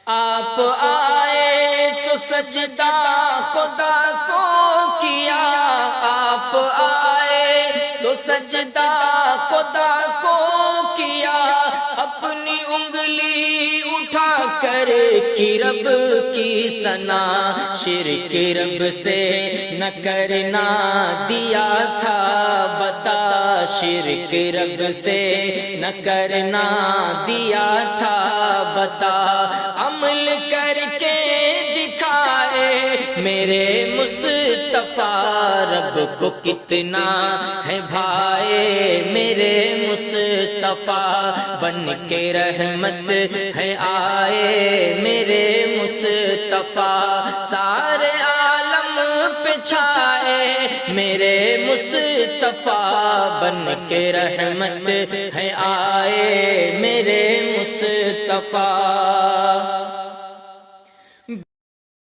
آپ آئے تو سجدہ خدا کو کیا، آپ آئے تو سجدہ خدا کو کیا، اپنی انگلی اٹھا کر کی رب کی ثنا، شرک رب سے نہ کرنا دیا تھا بتا، شرک رب سے نہ کرنا دیا تھا بتا، عمل کر کے دکھائے میرے مصطفیٰ، رب کو کتنا ہے بھائے میرے مصطفیٰ، بن کے رحمت ہے آئے میرے مصطفیٰ، سارے عالم پہ چھائے میرے مصطفیٰ، بن کے رحمت ہے آئے میرے مصطفیٰ۔